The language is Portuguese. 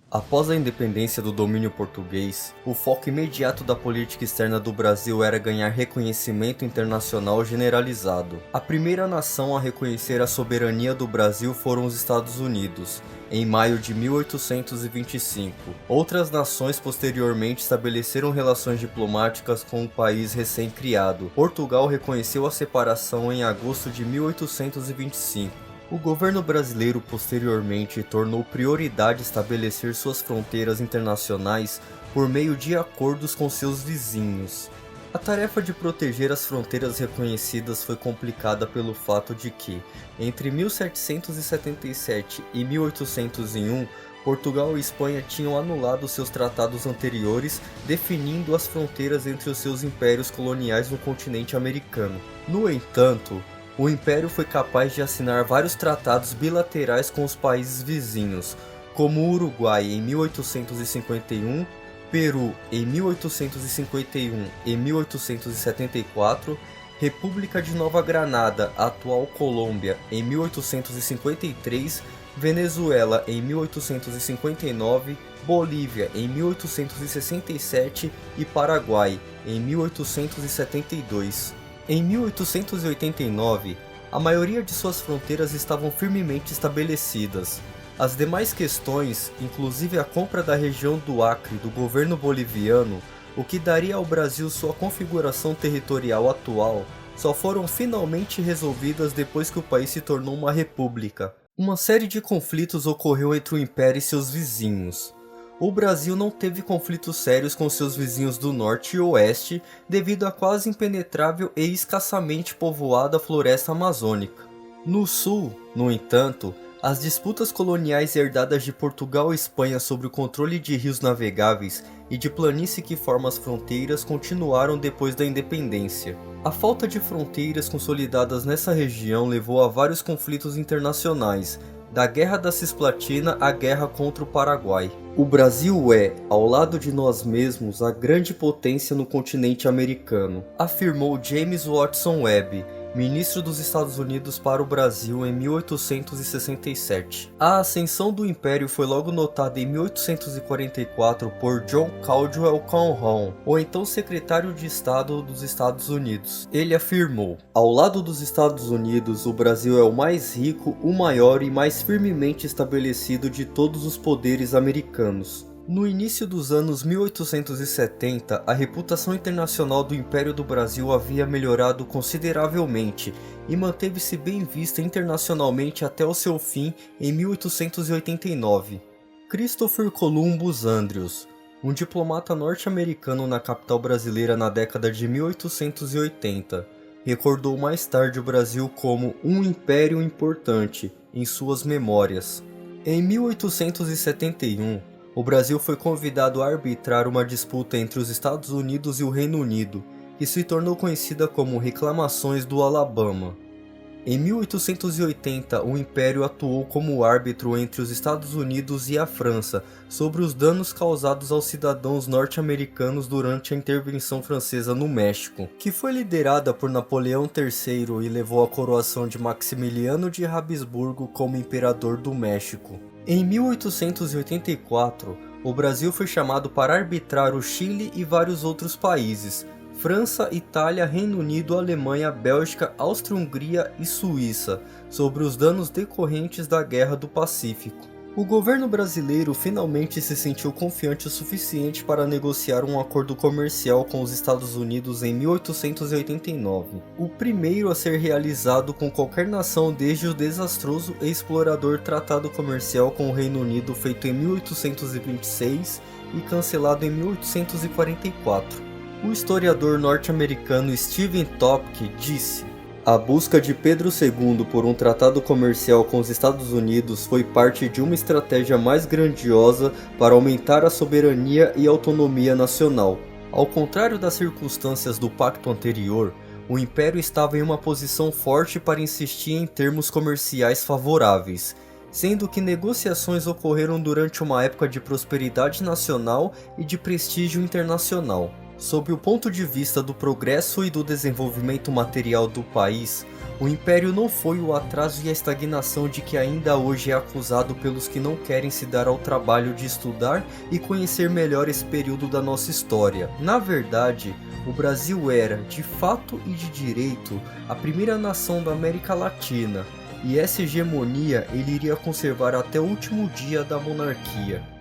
Após a independência do domínio português, o foco imediato da política externa do Brasil era ganhar reconhecimento internacional generalizado. A primeira nação a reconhecer a soberania do Brasil foram os Estados Unidos, em maio de 1825. Outras nações posteriormente estabeleceram relações diplomáticas com o país recém-criado. Portugal reconheceu a separação em agosto de 1825. O governo brasileiro posteriormente tornou prioridade estabelecer suas fronteiras internacionais por meio de acordos com seus vizinhos. A tarefa de proteger as fronteiras reconhecidas foi complicada pelo fato de que, entre 1777 e 1801, Portugal e Espanha tinham anulado seus tratados anteriores, definindo as fronteiras entre os seus impérios coloniais no continente americano. No entanto, o Império foi capaz de assinar vários tratados bilaterais com os países vizinhos, como o Uruguai em 1851, Peru em 1851 e 1874, República de Nova Granada, atual Colômbia, em 1853, Venezuela em 1859, Bolívia em 1867 e Paraguai em 1872. Em 1889, a maioria de suas fronteiras estavam firmemente estabelecidas. As demais questões, inclusive a compra da região do Acre do governo boliviano, o que daria ao Brasil sua configuração territorial atual, só foram finalmente resolvidas depois que o país se tornou uma república. Uma série de conflitos ocorreu entre o Império e seus vizinhos. O Brasil não teve conflitos sérios com seus vizinhos do norte e oeste devido à quase impenetrável e escassamente povoada floresta amazônica. No sul, no entanto, as disputas coloniais herdadas de Portugal e Espanha sobre o controle de rios navegáveis e de planície que formam as fronteiras continuaram depois da independência. A falta de fronteiras consolidadas nessa região levou a vários conflitos internacionais, da Guerra da Cisplatina à guerra contra o Paraguai. O Brasil é, ao lado de nós mesmos, a grande potência no continente americano, afirmou James Watson Webb, ministro dos Estados Unidos para o Brasil em 1867. A ascensão do Império foi logo notada em 1844 por John Caldwell Calhoun, o então secretário de Estado dos Estados Unidos. Ele afirmou: ao lado dos Estados Unidos, o Brasil é o mais rico, o maior e mais firmemente estabelecido de todos os poderes americanos. No início dos anos 1870, a reputação internacional do Império do Brasil havia melhorado consideravelmente e manteve-se bem vista internacionalmente até o seu fim em 1889. Christopher Columbus Andrews, um diplomata norte-americano na capital brasileira na década de 1880, recordou mais tarde o Brasil como um império importante em suas memórias. Em 1871, o Brasil foi convidado a arbitrar uma disputa entre os Estados Unidos e o Reino Unido, que se tornou conhecida como Reclamações do Alabama. Em 1880, o Império atuou como árbitro entre os Estados Unidos e a França sobre os danos causados aos cidadãos norte-americanos durante a intervenção francesa no México, que foi liderada por Napoleão III e levou à coroação de Maximiliano de Habsburgo como imperador do México. Em 1884, o Brasil foi chamado para arbitrar o Chile e vários outros países, França, Itália, Reino Unido, Alemanha, Bélgica, Áustria-Hungria e Suíça, sobre os danos decorrentes da Guerra do Pacífico. O governo brasileiro finalmente se sentiu confiante o suficiente para negociar um acordo comercial com os Estados Unidos em 1889, o primeiro a ser realizado com qualquer nação desde o desastroso e explorador Tratado Comercial com o Reino Unido feito em 1826 e cancelado em 1844. O historiador norte-americano Stephen Topke disse: a busca de Pedro II por um tratado comercial com os Estados Unidos foi parte de uma estratégia mais grandiosa para aumentar a soberania e autonomia nacional. Ao contrário das circunstâncias do pacto anterior, o Império estava em uma posição forte para insistir em termos comerciais favoráveis, sendo que negociações ocorreram durante uma época de prosperidade nacional e de prestígio internacional. Sob o ponto de vista do progresso e do desenvolvimento material do país, O Império não foi o atraso e a estagnação de que ainda hoje é acusado pelos que não querem se dar ao trabalho de estudar e conhecer melhor esse período da nossa história. Na verdade, o Brasil era, de fato e de direito, a primeira nação da América Latina, e essa hegemonia ele iria conservar até o último dia da monarquia.